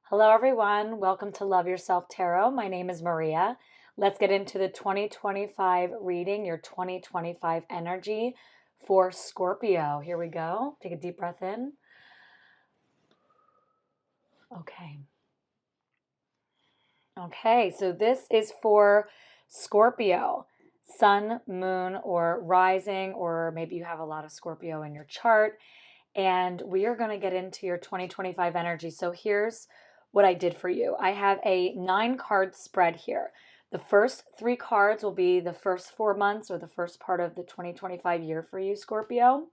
Hello, everyone. Welcome to Love Yourself Tarot. My name is Maria. Let's get into the 2025 reading, your 2025 energy for Scorpio. Here we go. Take a deep breath in. Okay, so this is for Scorpio, sun, moon, or rising, or maybe you have a lot of Scorpio in your chart. And we are going to get into your 2025 energy. So here's what I did for you. I have a 9-card spread here. The first 3 cards will be the first 4 months or the first part of the 2025 year for you, Scorpio.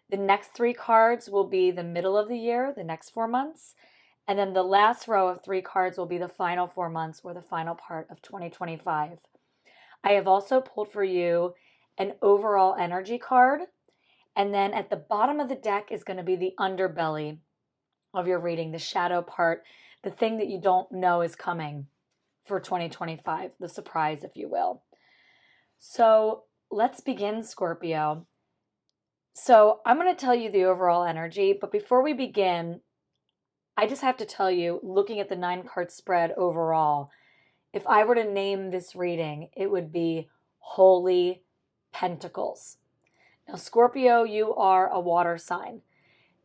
The next 3 cards will be the middle of the year, the next 4 months. And then the last row of 3 cards will be the final 4 months or the final part of 2025. I have also pulled for you an overall energy card. And then at the bottom of the deck is going to be the underbelly of your reading, the shadow part, the thing that you don't know is coming for 2025, the surprise, if you will. So let's begin, Scorpio. So I'm going to tell you the overall energy, but before we begin, I just have to tell you, looking at the 9-card spread overall, if I were to name this reading, it would be Holy Pentacles. Now, Scorpio, you are a water sign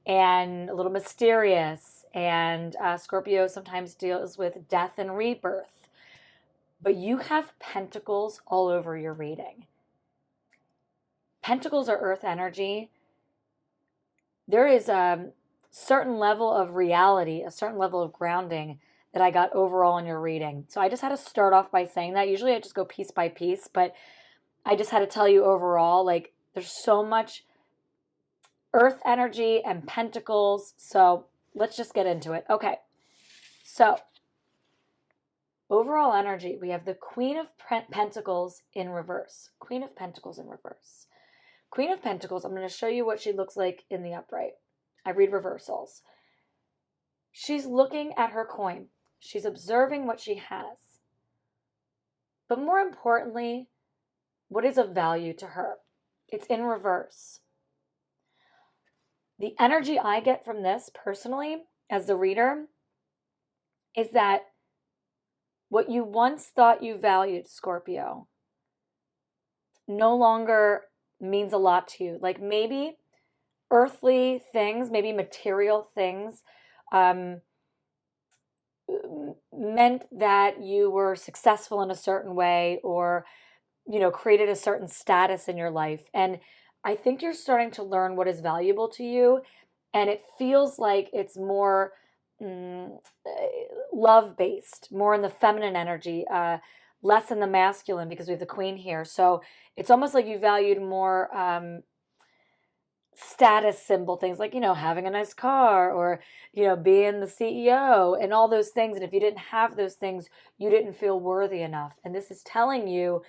and a little mysterious, and Scorpio sometimes deals with death and rebirth, but you have pentacles all over your reading. Pentacles are earth energy. There is a certain level of reality, a certain level of grounding that I got overall in your reading. So I just had to start off by saying that. Usually I just go piece by piece, but I just had to tell you overall, like, there's so much earth energy and pentacles. So let's just get into it. Okay. So overall energy, we have the Queen of Pentacles in reverse. Queen of Pentacles in reverse. Queen of Pentacles, I'm going to show you what she looks like in the upright. I read reversals. She's looking at her coin. She's observing what she has. But more importantly, what is of value to her? It's in reverse. The energy I get from this personally, as the reader, is that what you once thought you valued, Scorpio, no longer means a lot to you. Like maybe earthly things, maybe material things, meant that you were successful in a certain way or, created a certain status in your life. And I think you're starting to learn what is valuable to you. And it feels like it's more love-based, more in the feminine energy, less in the masculine because we have the queen here. So it's almost like you valued more status symbol things like, having a nice car or, being the CEO and all those things. And if you didn't have those things, you didn't feel worthy enough. And this is telling you,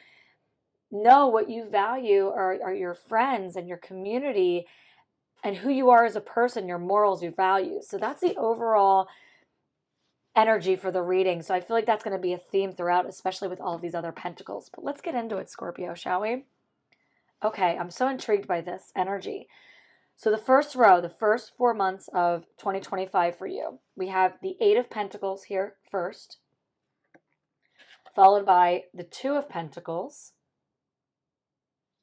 no, what you value are your friends and your community and who you are as a person, your morals, your values. So that's the overall energy for the reading. So I feel like that's going to be a theme throughout, especially with all of these other pentacles. But let's get into it, Scorpio, shall we? Okay, I'm so intrigued by this energy. So the first row, the first 4 months of 2025 for you, we have the 8 of Pentacles here first, followed by the 2 of Pentacles.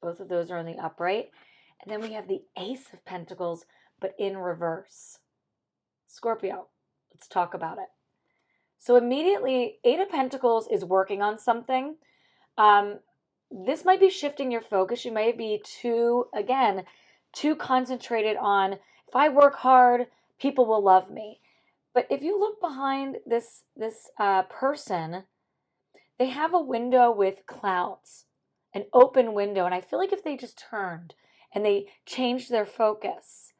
Both of those are in the upright. And then we have the Ace of Pentacles, but in reverse. Scorpio, let's talk about it. So immediately, 8 of Pentacles is working on something. This might be shifting your focus. You may be too concentrated on, if I work hard, people will love me. But if you look behind this person, they have a window with clouds, an open window. And I feel like if they just turned and they changed their focus,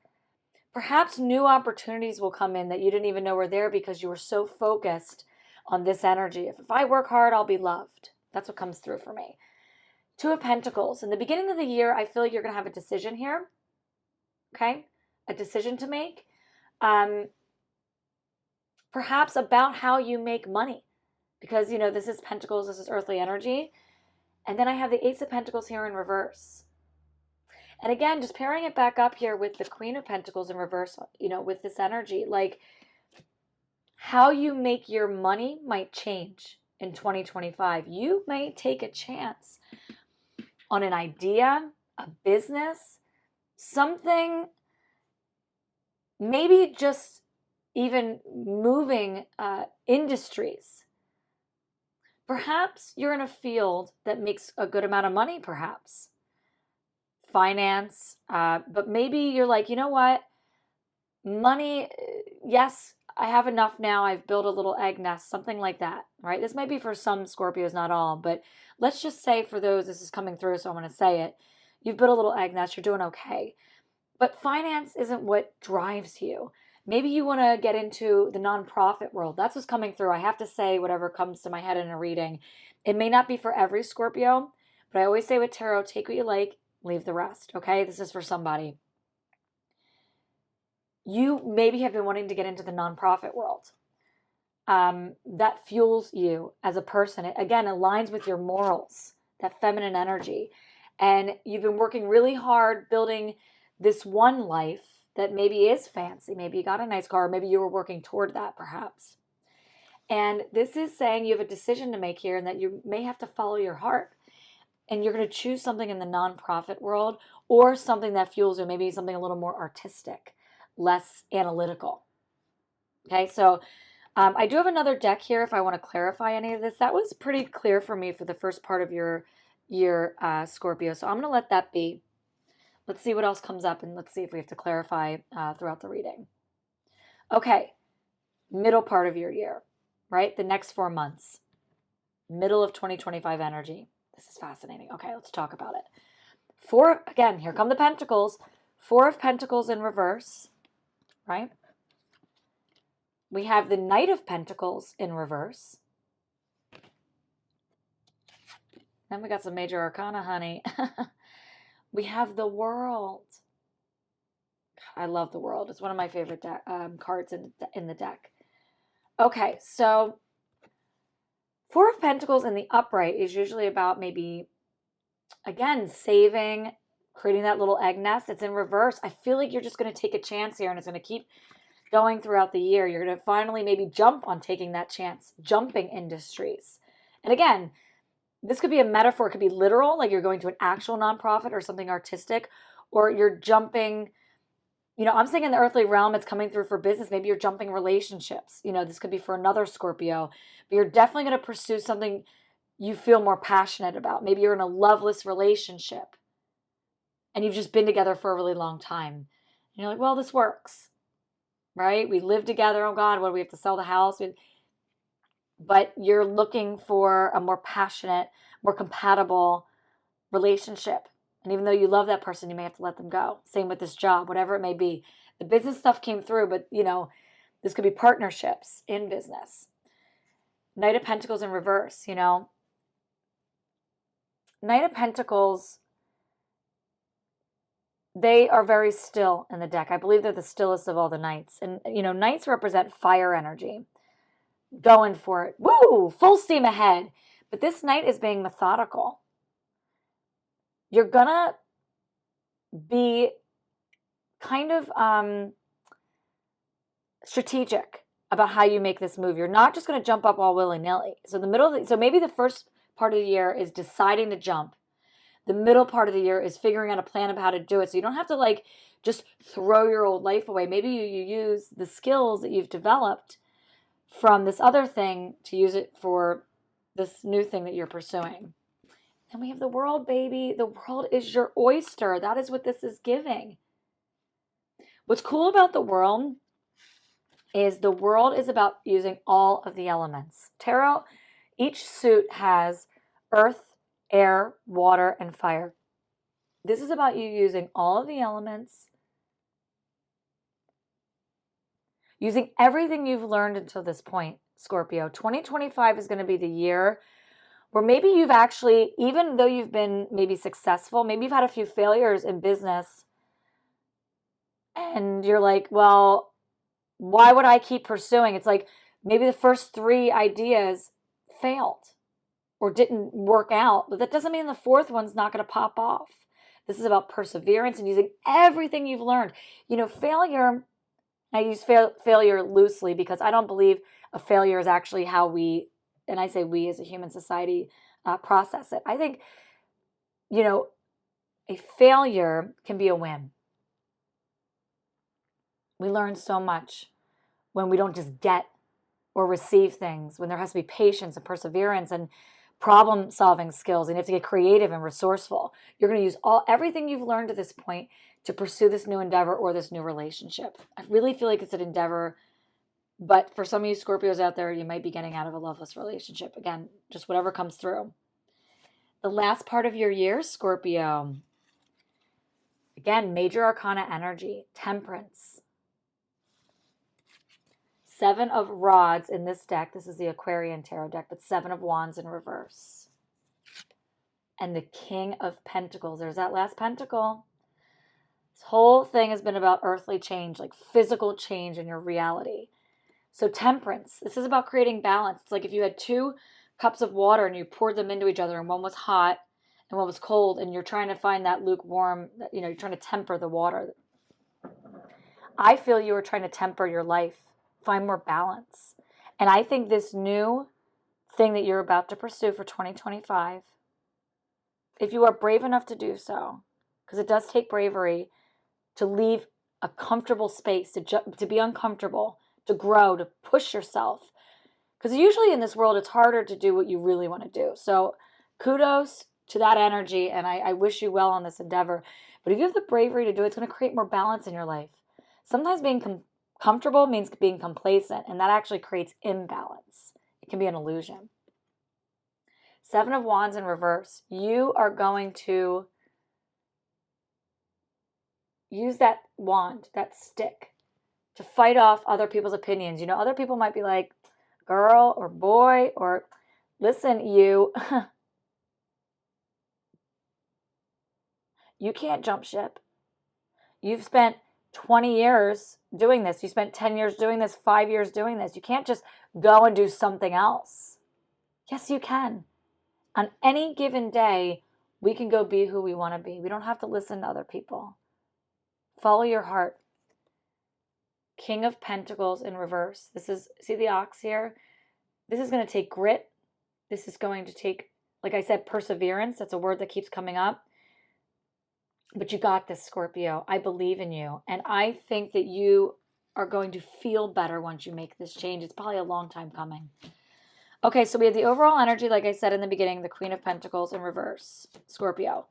perhaps new opportunities will come in that you didn't even know were there because you were so focused on this energy. If I work hard, I'll be loved. That's what comes through for me. 2 of Pentacles. In the beginning of the year, I feel like you're going to have a decision here. Okay? A decision to make. Perhaps about how you make money. Because, this is Pentacles, this is earthly energy. And then I have the Ace of Pentacles here in reverse. And again, just pairing it back up here with the Queen of Pentacles in reverse, with this energy. Like, How you make your money might change in 2025. You may take a chance on an idea, a business, something, maybe just even moving industries. Perhaps you're in a field that makes a good amount of money, perhaps finance, but maybe you're like, you know what? Money, yes, I have enough now. I've built a little egg nest, something like that, right? This might be for some Scorpios, not all, but let's just say for those, this is coming through, so I'm going to say it. You've built a little egg nest, you're doing okay. But finance isn't what drives you. Maybe you want to get into the nonprofit world. That's what's coming through. I have to say whatever comes to my head in a reading. It may not be for every Scorpio, but I always say with tarot, take what you like, leave the rest, okay? This is for somebody. You maybe have been wanting to get into the nonprofit world. That fuels you as a person. It, again, aligns with your morals, that feminine energy. And you've been working really hard building this one life that maybe is fancy. Maybe you got a nice car. Maybe you were working toward that, perhaps. And this is saying you have a decision to make here and that you may have to follow your heart. And you're going to choose something in the nonprofit world or something that fuels you, maybe something a little more artistic, less analytical. Okay, so I do have another deck here if I want to clarify any of this. That was pretty clear for me for the first part of your year, Scorpio. So I'm going to let that be. Let's see what else comes up, and let's see if we have to clarify throughout the reading. Okay, middle part of your year, right? The next 4 months, middle of 2025 energy. This is fascinating. Okay, let's talk about it. Four, again, here come the Pentacles. 4 of Pentacles in reverse, right? We have the Knight of Pentacles in reverse. Then we got some major arcana, honey. We have the World. I love the World. It's one of my favorite cards in the deck. Okay, so 4 of Pentacles in the upright is usually about maybe, again, saving, creating that little egg nest. It's in reverse. I feel like you're just going to take a chance here, and it's going to keep going throughout the year. You're going to finally maybe jump on taking that chance, jumping industries. And again, this could be a metaphor. It could be literal, like you're going to an actual nonprofit or something artistic, or you're jumping, I'm saying in the earthly realm, it's coming through for business. Maybe you're jumping relationships. This could be for another Scorpio, but you're definitely going to pursue something you feel more passionate about. Maybe you're in a loveless relationship and you've just been together for a really long time. And you're like, well, this works, right? We live together. Oh God, what do we have to sell the house? But you're looking for a more passionate, more compatible relationship. And even though you love that person, you may have to let them go. Same with this job, whatever it may be. The business stuff came through, but this could be partnerships in business. Knight of Pentacles in reverse, Knight of Pentacles, they are very still in the deck. I believe they're the stillest of all the knights. And, knights represent fire energy. Going for it. Woo! Full steam ahead. But this knight is being methodical. You're going to be kind of strategic about how you make this move. You're not just going to jump up all willy-nilly. So so maybe the first part of the year is deciding to jump. The middle part of the year is figuring out a plan of how to do it. So you don't have to just throw your old life away. Maybe you use the skills that you've developed from this other thing to use it for this new thing that you're pursuing. Then we have the World, baby. The world is your oyster. That is what this is giving. What's cool about the world is about using all of the elements. Tarot, each suit has earth, air, water, and fire. This is about you using all of the elements, using everything you've learned until this point, Scorpio. 2025 is going to be the year where maybe you've actually, even though you've been maybe successful, maybe you've had a few failures in business, and you're like, well, why would I keep pursuing? It's like maybe the first 3 ideas failed or didn't work out, but that doesn't mean the 4th one's not going to pop off. This is about perseverance and using everything you've learned. Failure, I use failure loosely because I don't believe A failure is actually how we, and I say we as a human society, process it. I think, you know, a failure can be a win. We learn so much when we don't just get or receive things, when there has to be patience and perseverance and problem solving skills, and you have to get creative and resourceful. You're going to use everything you've learned to this point to pursue this new endeavor or this new relationship. I really feel like it's an endeavor, but for some of you Scorpios out there, you might be getting out of a loveless relationship. Again, just whatever comes through. The last part of your year, Scorpio. Again, major arcana energy, temperance. 7 of rods in this deck. This is the Aquarian tarot deck, but 7 of wands in reverse. And the King of Pentacles. There's that last pentacle. This whole thing has been about earthly change, like physical change in your reality. So temperance. This is about creating balance. It's like if you had 2 cups of water and you poured them into each other, and one was hot and one was cold, and you're trying to find that lukewarm, you're trying to temper the water. I feel you are trying to temper your life, find more balance. And I think this new thing that you're about to pursue for 2025, if you are brave enough to do so, because it does take bravery to leave a comfortable space, to be uncomfortable, to grow, to push yourself. Because usually in this world, it's harder to do what you really want to do. So kudos to that energy, and I wish you well on this endeavor. But if you have the bravery to do it, it's going to create more balance in your life. Sometimes being comfortable means being complacent, and that actually creates imbalance. It can be an illusion. 7 of wands in reverse. You are going to use that wand, that stick, to fight off other people's opinions. Other people might be like, girl or boy, or listen, you can't jump ship. You've spent 20 years doing this. You spent 10 years doing this, 5 years doing this. You can't just go and do something else. Yes, you can. On any given day, we can go be who we want to be. We don't have to listen to other people. Follow your heart. King of Pentacles in reverse. See the ox here? This is going to take grit. This is going to take, like I said, perseverance. That's a word that keeps coming up. But you got this, Scorpio. I believe in you. And I think that you are going to feel better once you make this change. It's probably a long time coming. Okay, so we have the overall energy, like I said in the beginning, the Queen of Pentacles in reverse, Scorpio.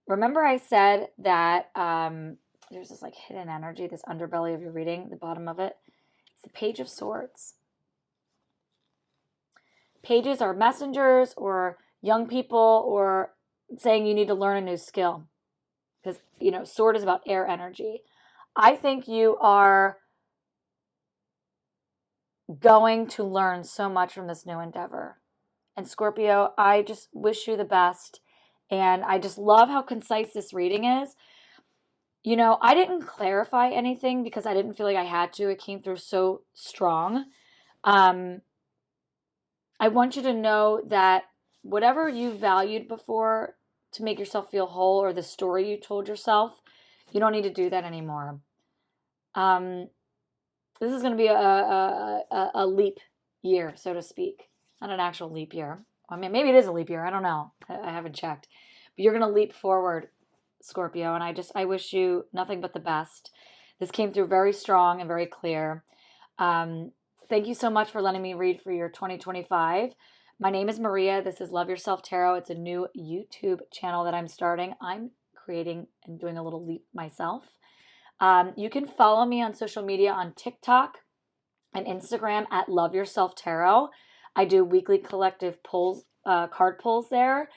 Remember I said that there's this like hidden energy, this underbelly of your reading, the bottom of it. It's the Page of Swords. Pages are messengers or young people or saying you need to learn a new skill. Because, sword is about air energy. I think you are going to learn so much from this new endeavor. And Scorpio, I just wish you the best. And I just love how concise this reading is. I didn't clarify anything because I didn't feel like I had to. It came through so strong. I want you to know that whatever you valued before to make yourself feel whole, or the story you told yourself, you don't need to do that anymore. This is going to be a leap year, so to speak. Not an actual leap year. I mean, maybe it is a leap year. I don't know. I haven't checked. But you're going to leap forward, Scorpio, and I wish you nothing but the best. This came through very strong and very clear. Thank you so much for letting me read for your 2025. My name is Maria. This is Love Yourself Tarot. It's a new YouTube channel that I'm starting. I'm creating and doing a little leap myself. You can follow me on social media on TikTok and Instagram at Love Yourself Tarot. I do weekly collective pulls, card pulls there.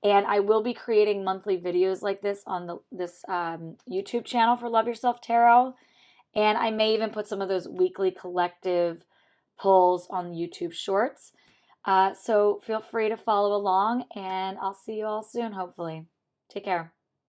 And I will be creating monthly videos like this on this YouTube channel for Love Yourself Tarot. And I may even put some of those weekly collective pulls on YouTube Shorts. So feel free to follow along, and I'll see you all soon, hopefully. Take care.